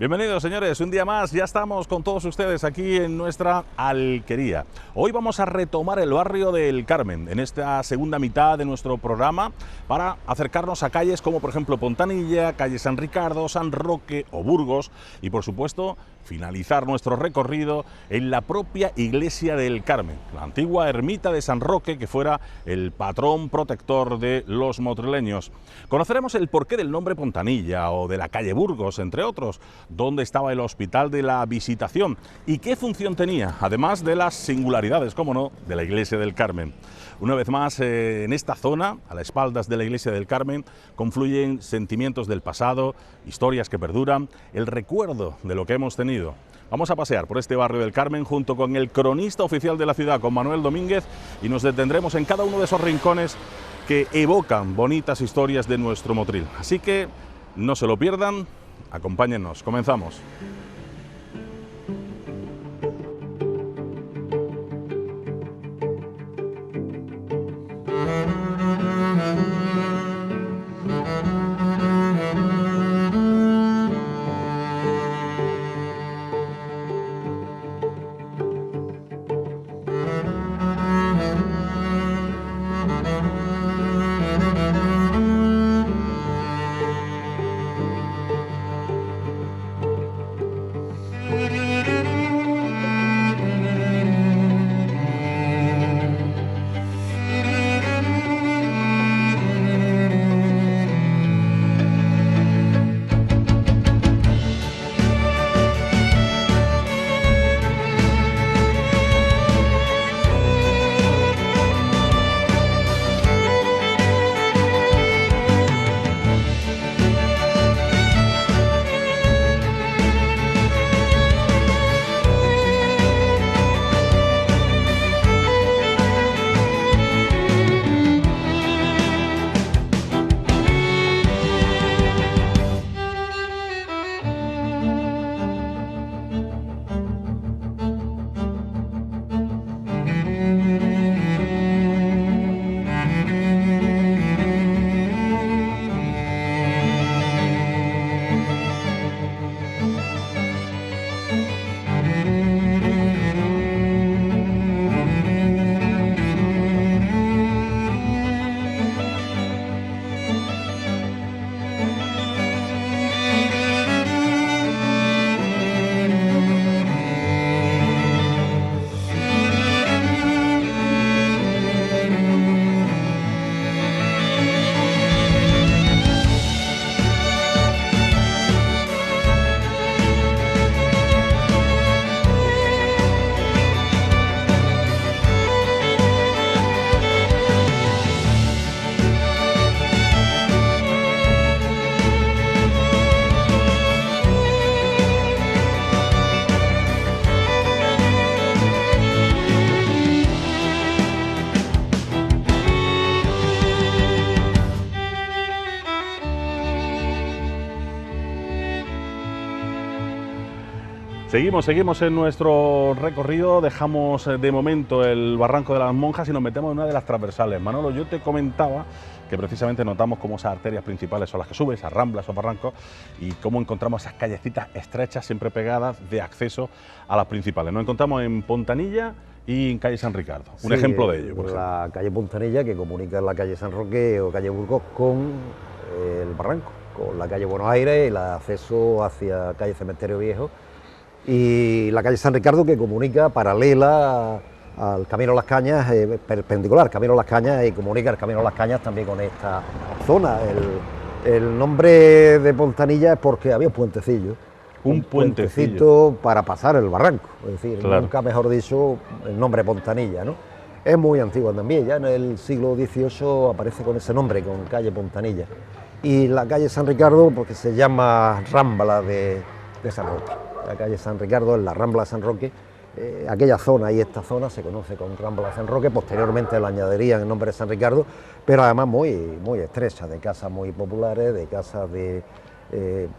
Bienvenidos, señores, un día más, ya estamos con todos ustedes aquí en nuestra alquería. Hoy vamos a retomar el barrio del Carmen en esta segunda mitad de nuestro programa para acercarnos a calles como por ejemplo Pontanilla, calle San Ricardo, San Roque o Burgos y por supuesto finalizar nuestro recorrido en la propia iglesia del Carmen, la antigua ermita de San Roque que fuera el patrón protector de los motrileños. Conoceremos el porqué del nombre Pontanilla o de la calle Burgos, entre otros, dónde estaba el Hospital de la Visitación y qué función tenía, además de las singularidades, cómo no, de la iglesia del Carmen. Una vez más, en esta zona, a las espaldas de la iglesia del Carmen, confluyen sentimientos del pasado, historias que perduran, el recuerdo de lo que hemos tenido. Vamos a pasear por este barrio del Carmen junto con el cronista oficial de la ciudad, con Manuel Domínguez, y nos detendremos en cada uno de esos rincones que evocan bonitas historias de nuestro Motril. Así que no se lo pierdan, acompáñennos, comenzamos. Seguimos en nuestro recorrido, dejamos de momento el Barranco de las Monjas y nos metemos en una de las transversales. Manolo, yo te comentaba que precisamente notamos cómo esas arterias principales son las que suben, esas ramblas o barrancos, y cómo encontramos esas callecitas estrechas, siempre pegadas, de acceso a las principales. Nos encontramos en Pontanilla y en calle San Ricardo, un ejemplo de ello. Por la calle Pontanilla, que comunica la calle San Roque o calle Burgos con el barranco, con la calle Buenos Aires y el acceso hacia calle Cementerio Viejo, y la calle San Ricardo, que comunica paralela al Camino Las Cañas, perpendicular al Camino Las Cañas, y comunica el Camino Las Cañas también con esta zona. El nombre de Pontanilla es porque había un puentecillo. Un puentecito para pasar el barranco, es decir, claro. Nunca mejor dicho el nombre Pontanilla, ¿no? Es muy antiguo también, ya en el siglo XVIII aparece con ese nombre, con calle Pontanilla. Y la calle San Ricardo, porque se llama Rambla de San Roque. La calle San Ricardo es la Rambla de San Roque. Aquella zona y esta zona se conoce con Rambla de San Roque, posteriormente lo añadirían el nombre de San Ricardo, pero además muy estrecha, de casas muy populares, de casas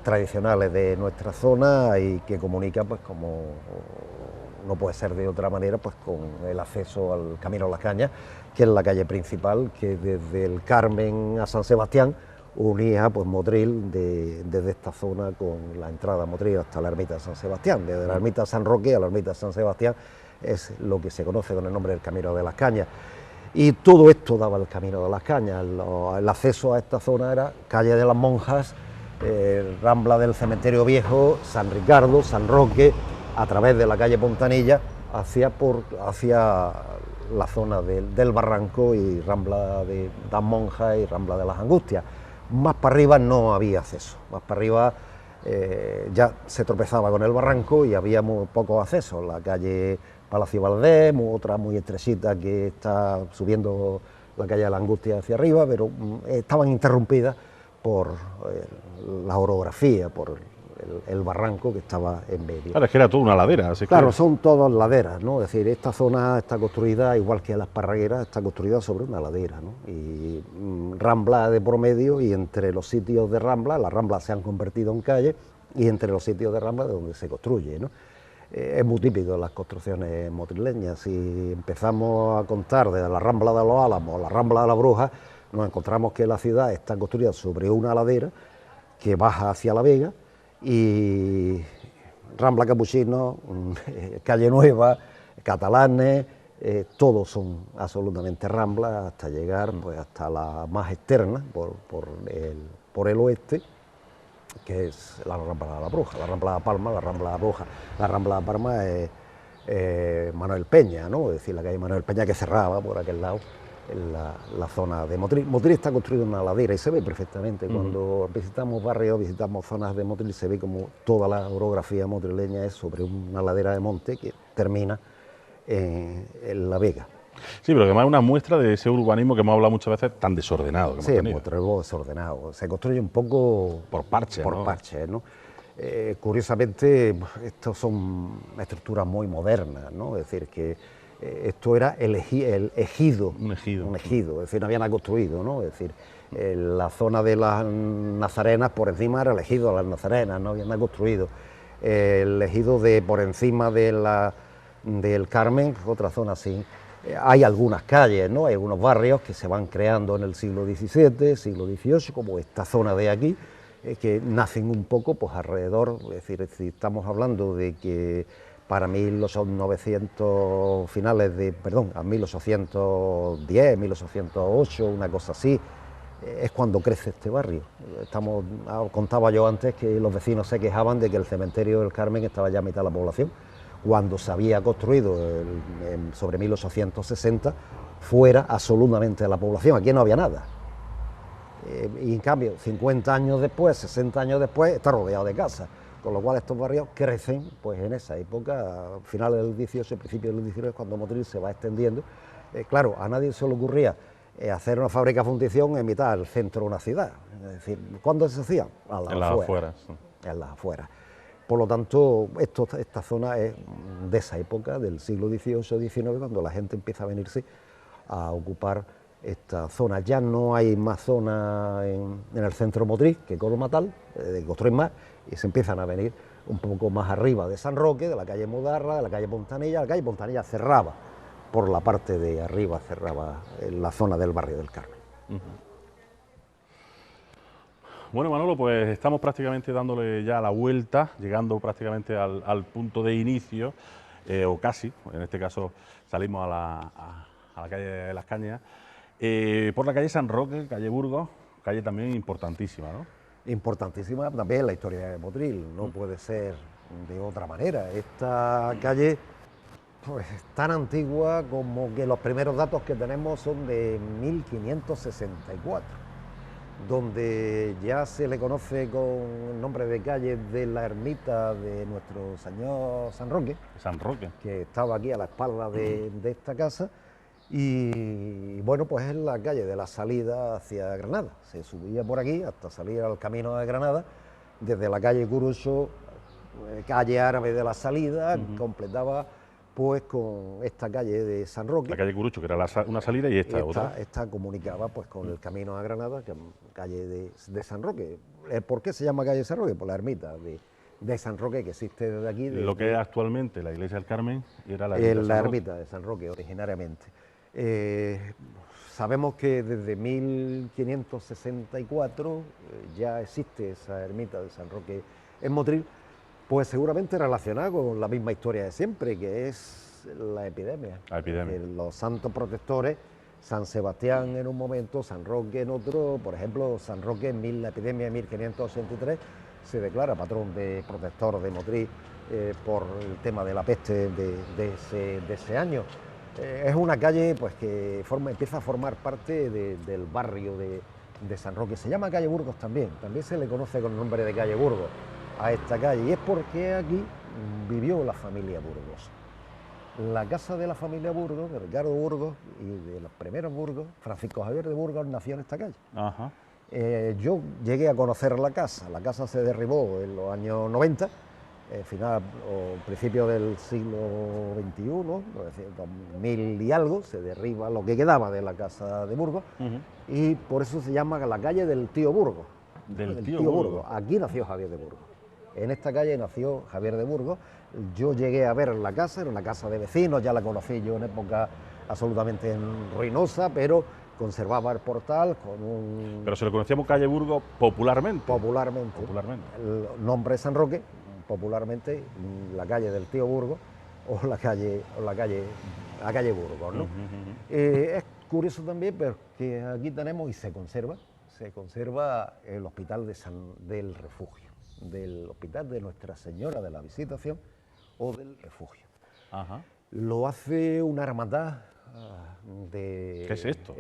tradicionales de nuestra zona y que comunica, pues como no puede ser de otra manera, pues con el acceso al Camino Las Cañas, que es la calle principal, que desde el Carmen a San Sebastián unía pues Motril desde esta zona con la entrada a Motril hasta la ermita de San Sebastián. Desde la ermita de San Roque a la ermita de San Sebastián es lo que se conoce con el nombre del Camino de las Cañas. Y todo esto daba el Camino de las Cañas. El acceso a esta zona era calle de las Monjas, rambla del Cementerio Viejo, San Ricardo, San Roque, a través de la calle Pontanilla hacia la zona del Barranco y rambla de las Monjas y rambla de las Angustias. Más para arriba no había acceso, más para arriba ya se tropezaba con el barranco y había muy pocos accesos. La calle Palacio Valdés, otra muy estrechita que está subiendo la calle de la Angustia hacia arriba, pero estaban interrumpidas por la orografía, por el barranco que estaba en medio. Claro, es que era toda una ladera. Así claro, que... son todas laderas, ¿no? Es decir, esta zona está construida, igual que las Parragueras, está construida sobre una ladera, ¿no? Y rambla de por medio, y entre los sitios de rambla, las ramblas se han convertido en calle, y entre los sitios de rambla de donde se construye, ¿no? Es muy típico en las construcciones motrileñas. Si empezamos a contar desde la rambla de los Álamos a la rambla de la Bruja, nos encontramos que la ciudad está construida sobre una ladera que baja hacia la Vega, y Rambla Capuchino, Calle Nueva, Catalanes, todos son absolutamente ramblas hasta llegar pues, hasta la más externa, por el oeste, que es la Rambla de la Bruja, la Rambla de Palma, la Rambla de la Bruja. La Rambla de Palma es Manuel Peña, ¿no? Es decir, la calle Manuel Peña, que cerraba por aquel lado en la zona de Motril. Motril está construido en una ladera y se ve perfectamente. Cuando visitamos barrios, visitamos zonas de Motril, se ve como toda la orografía motrileña es sobre una ladera de monte que termina en la Vega. Sí, pero además es una muestra de ese urbanismo que hemos hablado muchas veces tan desordenado. Que sí, hemos tenido. Motril desordenado. Se construye un poco por parches, por ¿no? parches, ¿no? Curiosamente, estos son estructuras muy modernas, ¿no? Es decir, que esto era el ejido. Un ejido, es decir, no había nada construido, ¿no? Es decir, la zona de las Nazarenas por encima era el ejido de las Nazarenas, no había nada construido. El ejido por encima del Carmen, otra zona así. Hay algunas calles, ¿no? Hay algunos barrios que se van creando en el siglo XVII, siglo XVIII, como esta zona de aquí, que nacen un poco pues alrededor, es decir, si estamos hablando de que para 1800 a 1810, 1808, una cosa así, es cuando crece este barrio. Contaba yo antes que los vecinos se quejaban de que el cementerio del Carmen estaba ya a mitad de la población, cuando se había construido sobre 1860 fuera absolutamente de la población, aquí no había nada. Y en cambio, 50 años después, 60 años después, está rodeado de casas, con lo cual estos barrios crecen pues en esa época, finales del 18, principios del 19, cuando Motril se va extendiendo. Claro, a nadie se le ocurría hacer una fábrica de fundición en mitad del centro de una ciudad. Es decir, ¿cuándo se hacía? En las afueras. En las afueras. Por lo tanto, esta zona es de esa época, del siglo XVIII-XIX, cuando la gente empieza a venirse a ocupar esta zona. Ya no hay más zona en el centro motriz que Colmatal, construyen más, y se empiezan a venir un poco más arriba de San Roque, de la calle Mudarra, de la calle Pontanilla. La calle Pontanilla cerraba por la parte de arriba, cerraba la zona del barrio del Carmen. Bueno, Manolo, pues estamos prácticamente dándole ya la vuelta, llegando prácticamente al punto de inicio, o casi, en este caso salimos a la calle de las Cañas, por la calle San Roque, calle Burgos, calle también importantísima, ¿no? Importantísima también la historia de Motril, no puede ser de otra manera. Esta calle pues, es tan antigua como que los primeros datos que tenemos son de 1564, donde ya se le conoce con el nombre de calle de la ermita de nuestro señor San Roque. San Roque. Que estaba aquí a la espalda de esta casa. Y bueno, pues es la calle de la salida hacia Granada. Se subía por aquí hasta salir al camino de Granada, desde la calle Curucho, calle árabe de la salida, completaba pues con esta calle de San Roque. La calle Curucho, que era una salida, y otra. Esta comunicaba pues con el camino a Granada, que es calle de San Roque. ¿Por qué se llama calle San Roque? Por la ermita de San Roque que existe desde aquí. Lo que es actualmente la iglesia del Carmen era la ermita de San Roque originariamente. Sabemos que desde 1564 ya existe esa ermita de San Roque en Motril, pues seguramente relacionada con la misma historia de siempre, que es la epidemia. La epidemia. Los santos protectores, San Sebastián en un momento, San Roque en otro. Por ejemplo, San Roque en la epidemia de 1583 se declara patrón de protector de Motril por el tema de la peste de ese año. Es una calle pues, que empieza a formar parte del barrio de San Roque. Se llama calle Burgos también se le conoce con el nombre de calle Burgos a esta calle, y es porque aquí vivió la familia Burgos. La casa de la familia Burgos, de Ricardo Burgos y de los primeros Burgos, Francisco Javier de Burgos, nació en esta calle. Ajá. Yo llegué a conocer la casa se derribó en los años 90, final o principio del siglo XXI, 2000 y algo, se derriba lo que quedaba de la casa de Burgos, y por eso se llama la calle del tío Burgos. Del tío Burgos. Aquí nació Javier de Burgos. En esta calle nació Javier de Burgos. Yo llegué a ver la casa, era una casa de vecinos, ya la conocí yo en época absolutamente ruinosa, pero conservaba el portal con un... Pero se lo conocíamos calle Burgos popularmente. Popularmente. El nombre San Roque, popularmente la calle del tío Burgos o la calle Burgos, ¿no? Es curioso también porque aquí tenemos y se conserva el Hospital del Refugio, del Hospital de Nuestra Señora de la Visitación o del Refugio. Ajá. Lo hace una hermandad de... ¿Qué es esto?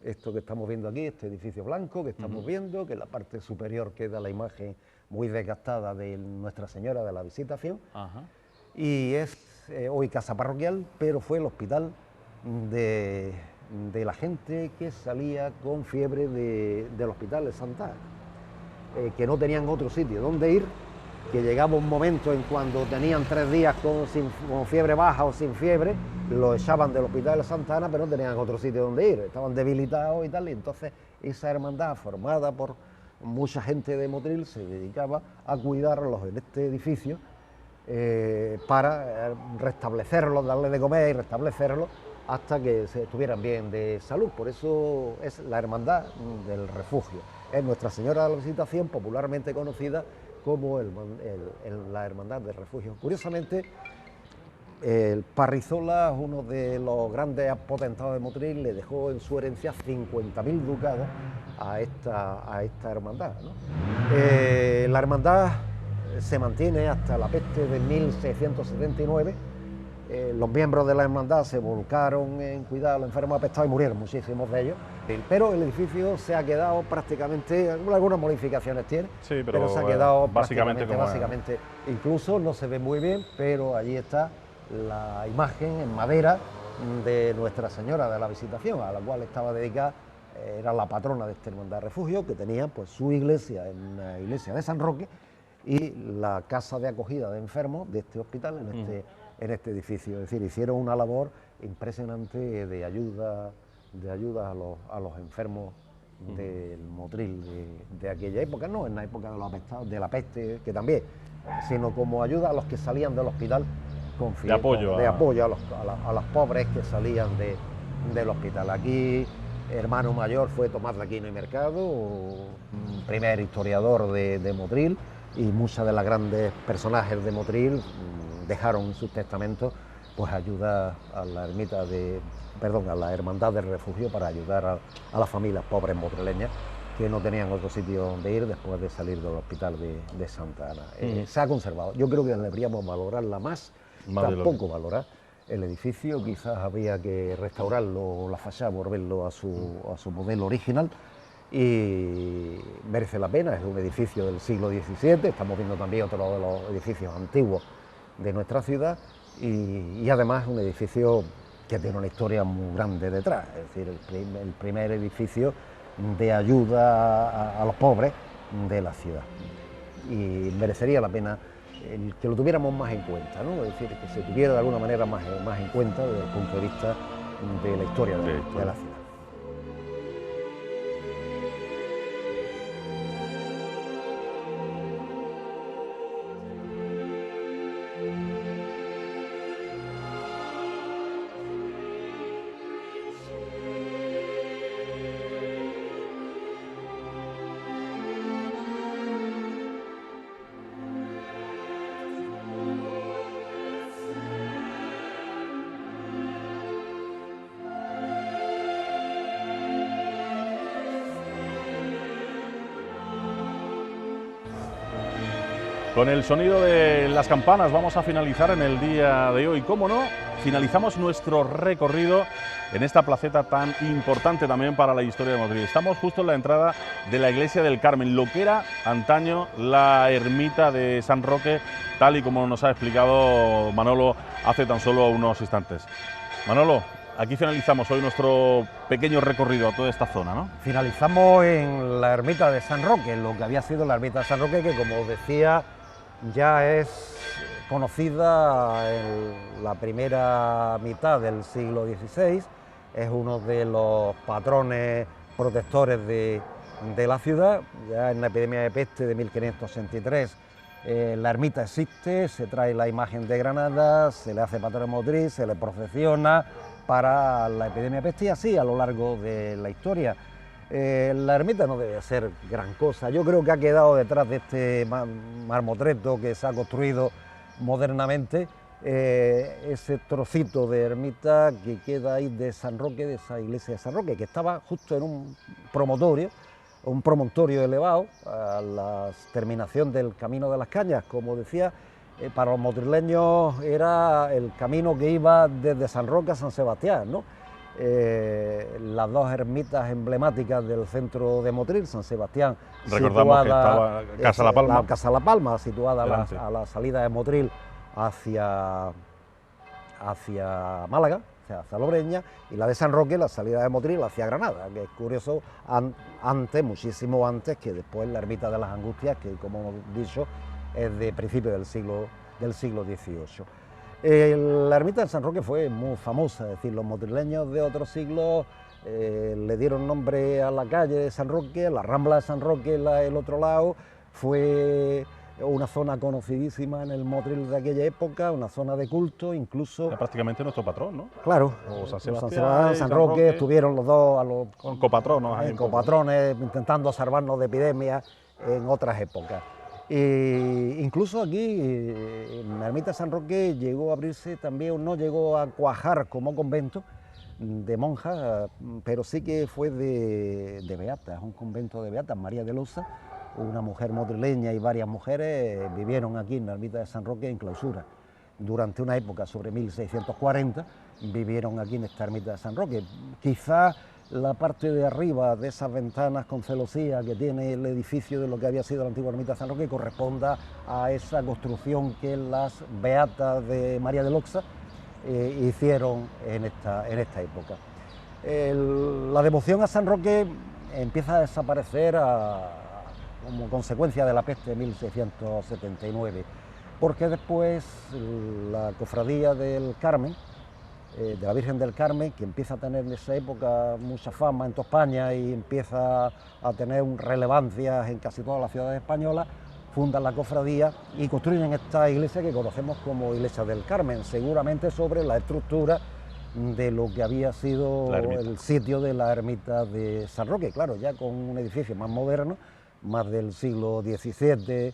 Esto que estamos viendo aquí, este edificio blanco que estamos viendo, que en la parte superior queda la imagen muy desgastada de Nuestra Señora de la Visitación. Ajá. Y es hoy casa parroquial, pero fue el hospital de la gente que salía con fiebre del hospital de Santa Ana, que no tenían otro sitio donde ir, que llegaba un momento en cuando tenían 3 días con fiebre baja o sin fiebre, lo echaban del hospital de Santa Ana, pero no tenían otro sitio donde ir, estaban debilitados y tal, y entonces esa hermandad formada por mucha gente de Motril se dedicaba a cuidarlos en este edificio para restablecerlos, darles de comer y restablecerlos hasta que se estuvieran bien de salud. Por eso es la hermandad del refugio. Es Nuestra Señora de la Visitación, popularmente conocida como la hermandad del refugio. Curiosamente, el Parrizola, uno de los grandes potentados de Motril, le dejó en su herencia 50.000 ducados a esta hermandad, ¿no? La hermandad se mantiene hasta la peste de 1679. Los miembros de la hermandad se volcaron en cuidar a los enfermos apestados y murieron muchísimos de ellos, pero el edificio se ha quedado prácticamente, algunas modificaciones tiene, sí, pero se ha quedado básicamente, incluso no se ve muy bien, pero allí está la imagen en madera de Nuestra Señora de la Visitación, a la cual estaba dedicada, era la patrona de esta hermandad de refugio, que tenía pues su iglesia en la iglesia de San Roque y la casa de acogida de enfermos de este hospital en este edificio. Es decir, hicieron una labor impresionante de ayuda a los enfermos del Motril de aquella época, no en la época de los apestados, de la peste, que también, sino como ayuda a los que salían del hospital con de apoyo a los pobres que salían del hospital. Aquí, hermano mayor fue Tomás de Aquino y Mercado, primer historiador de Motril, y muchas de las grandes personajes de Motril dejaron en sus testamentos pues ayuda a la a la hermandad del refugio para ayudar a las familias pobres motrileñas que no tenían otro sitio donde ir después de salir del hospital de Santa Ana. Se ha conservado. Yo creo que deberíamos valorarla más tampoco valorar el edificio, quizás había que restaurarlo, la fachada, volverlo a su modelo original, y merece la pena. Es un edificio del siglo XVII, estamos viendo también otro de los edificios antiguos de nuestra ciudad, y además es un edificio que tiene una historia muy grande detrás, es decir, el primer edificio de ayuda a los pobres de la ciudad, y merecería la pena que lo tuviéramos más en cuenta, ¿no? Es decir, que se tuviera de alguna manera más en cuenta desde el punto de vista de la historia de la ciudad. Con el sonido de las campanas vamos a finalizar en el día de hoy. ¿Cómo no? Finalizamos nuestro recorrido en esta placeta tan importante también para la historia de Motril. Estamos justo en la entrada de la iglesia del Carmen, lo que era antaño la ermita de San Roque, tal y como nos ha explicado Manolo hace tan solo unos instantes. Manolo, aquí finalizamos hoy nuestro pequeño recorrido a toda esta zona, ¿no? Finalizamos en la ermita de San Roque, lo que había sido la ermita de San Roque, que como decía, ya es conocida en la primera mitad del siglo XVI, es uno de los patrones protectores de la ciudad. Ya en la epidemia de peste de 1563 la ermita existe, se trae la imagen de Granada, se le hace patrón Motril, se le procesiona para la epidemia de peste y así a lo largo de la historia. La ermita no debe ser gran cosa, yo creo que ha quedado detrás de este marmotreto que se ha construido modernamente, ese trocito de ermita que queda ahí de San Roque, de esa iglesia de San Roque, que estaba justo en un promontorio elevado, a la terminación del Camino de las Cañas, como decía. Para los motrileños era el camino que iba desde San Roque a San Sebastián, ¿no? Las dos ermitas emblemáticas del centro de Motril, San Sebastián, recordamos que estaba Casa La Palma, la Casa La Palma, situada a la salida de Motril hacia Málaga, hacia Logroño, y la de San Roque, la salida de Motril hacia Granada, que es curioso, muchísimo antes que después la ermita de las Angustias, que como hemos dicho es de principios del siglo XVIII. La ermita de San Roque fue muy famosa, es decir, los motrileños de otros siglos le dieron nombre a la calle de San Roque, la Rambla de San Roque, el otro lado, fue una zona conocidísima en el Motril de aquella época, una zona de culto, incluso... Era prácticamente nuestro patrón, ¿no? Claro, o San Sebastián, San Roque, estuvieron los dos con copatronos, copatrones, intentando salvarnos de epidemias en otras épocas. Incluso aquí, en la ermita de San Roque, llegó a abrirse también, no llegó a cuajar como convento de monjas, pero sí que fue de beatas, un convento de beatas, María de Losa, una mujer motrileña y varias mujeres vivieron aquí en la ermita de San Roque en clausura. Durante una época, sobre 1640, vivieron aquí en esta ermita de San Roque. Quizá la parte de arriba de esas ventanas con celosía que tiene el edificio de lo que había sido la antigua ermita de San Roque corresponda a esa construcción que las beatas de María de Loxa hicieron en esta época. La devoción a San Roque empieza a desaparecer como consecuencia de la peste de 1679, porque después la cofradía del Carmen, de la Virgen del Carmen, que empieza a tener en esa época mucha fama en toda España y empieza a tener relevancia en casi todas las ciudades españolas, fundan la cofradía y construyen esta iglesia que conocemos como Iglesia del Carmen, seguramente sobre la estructura de lo que había sido el sitio de la ermita de San Roque, claro, ya con un edificio más moderno, más del siglo XVII,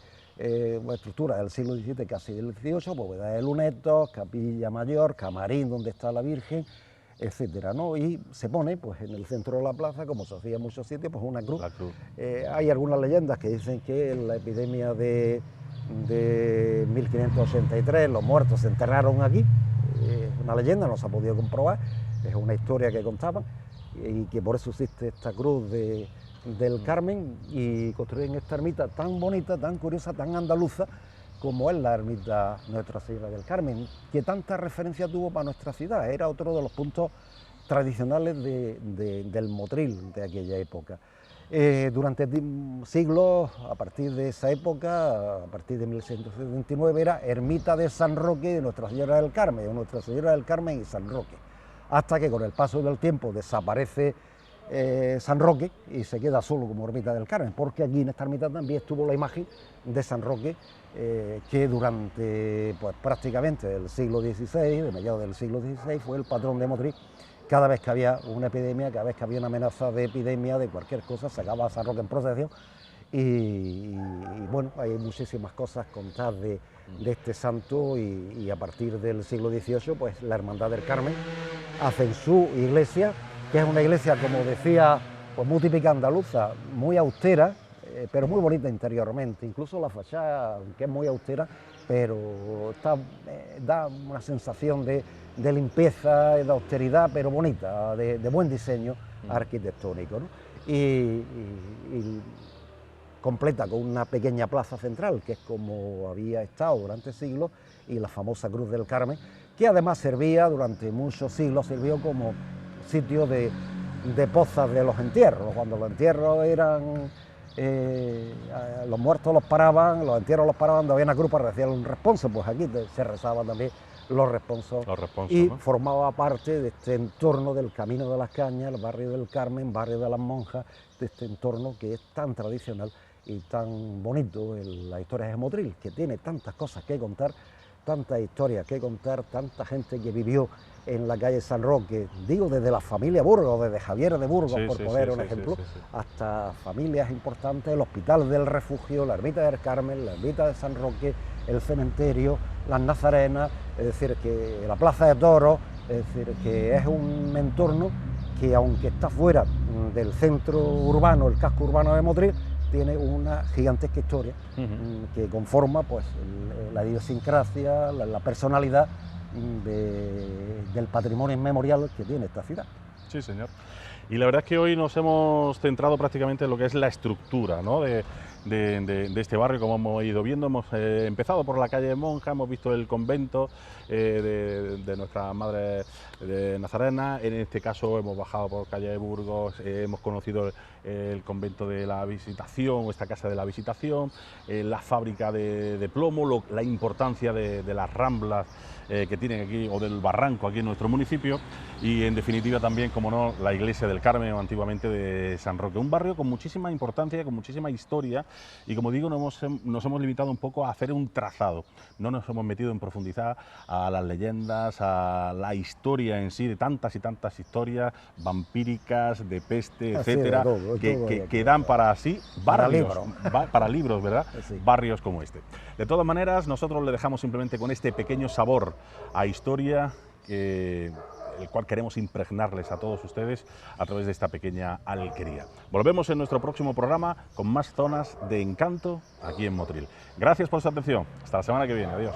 una estructura del siglo XVII, casi del XVIII, bóveda de lunetos, capilla mayor, camarín donde está la Virgen, etcétera, ¿no? Y se pone pues, en el centro de la plaza, como se hacía en muchos sitios, pues una cruz. Hay algunas leyendas que dicen que en la epidemia de 1583 los muertos se enterraron aquí, es una leyenda, no se ha podido comprobar, es una historia que contaban, y que por eso existe esta cruz del Carmen, y construyen esta ermita tan bonita, tan curiosa, tan andaluza, como es la ermita Nuestra Señora del Carmen, que tanta referencia tuvo para nuestra ciudad. Era otro de los puntos tradicionales del Motril de aquella época. Durante siglos, a partir de esa época, a partir de 1679, era ermita de San Roque de Nuestra Señora del Carmen, o Nuestra Señora del Carmen y San Roque, hasta que con el paso del tiempo desaparece San Roque y se queda solo como ermita del Carmen, porque aquí en esta ermita también estuvo la imagen de San Roque, que durante pues, prácticamente el siglo XVI, de mediados del siglo XVI, fue el patrón de Motril. Cada vez que había una epidemia, cada vez que había una amenaza de epidemia, de cualquier cosa, sacaba a San Roque en procesión. Y bueno, hay muchísimas cosas contadas de este santo, y a partir del siglo XVIII, pues la Hermandad del Carmen hacen su iglesia, que es una iglesia, como decía, pues muy típica andaluza, muy austera, pero muy bonita interiormente, incluso la fachada, que es muy austera, pero da una sensación de limpieza y de austeridad, pero bonita, de buen diseño arquitectónico, ¿no? Y completa con una pequeña plaza central, que es como había estado durante siglos, y la famosa Cruz del Carmen, que además servía durante muchos siglos, sirvió como sitio de pozas de los entierros. Cuando los entierros eran, los muertos los paraban, los entierros los paraban, donde había una cruz para recibir un responso, pues aquí se rezaban también los responsos, y ¿no? formaba parte de este entorno del Camino de las Cañas, el barrio del Carmen, barrio de las Monjas, de este entorno que es tan tradicional y tan bonito en la historia de Motril, que tiene tantas cosas que contar, tantas historias que contar, tanta gente que vivió en la calle San Roque, digo desde la familia Burgos, desde Javier de Burgos, por poner un ejemplo, hasta familias importantes, el Hospital del Refugio, la Ermita del Carmen, la Ermita de San Roque, el cementerio, las Nazarenas, es decir, que la Plaza de Toros, es decir, que es un entorno que, aunque está fuera del centro urbano, el casco urbano de Motril, tiene una gigantesca historia que conforma pues la idiosincrasia, la personalidad del patrimonio inmemorial que tiene esta ciudad. Sí, señor. Y la verdad es que hoy nos hemos centrado prácticamente en lo que es la estructura, ¿no?, de este barrio, como hemos ido viendo. Hemos empezado por la calle Monja, hemos visto el convento de nuestra Madre de Nazarena. En este caso hemos bajado por calle de Burgos, hemos conocido el convento de la Visitación, o esta casa de la Visitación, la fábrica de plomo, la importancia de las ramblas que tienen aquí, o del barranco aquí en nuestro municipio, y en definitiva también, como no, la iglesia del Carmen, o antiguamente de San Roque. Un barrio con muchísima importancia, con muchísima historia, y como digo, nos hemos limitado un poco a hacer un trazado, no nos hemos metido en profundidad a las leyendas, a la historia en sí, de tantas y tantas historias vampíricas, de peste, etcétera, que dan para así barrios, para libros, ¿verdad? Sí. Barrios como este. De todas maneras, nosotros le dejamos simplemente con este pequeño sabor a historia, el cual queremos impregnarles a todos ustedes a través de esta pequeña alquería. Volvemos en nuestro próximo programa con más zonas de encanto aquí en Motril. Gracias por su atención. Hasta la semana que viene. Adiós.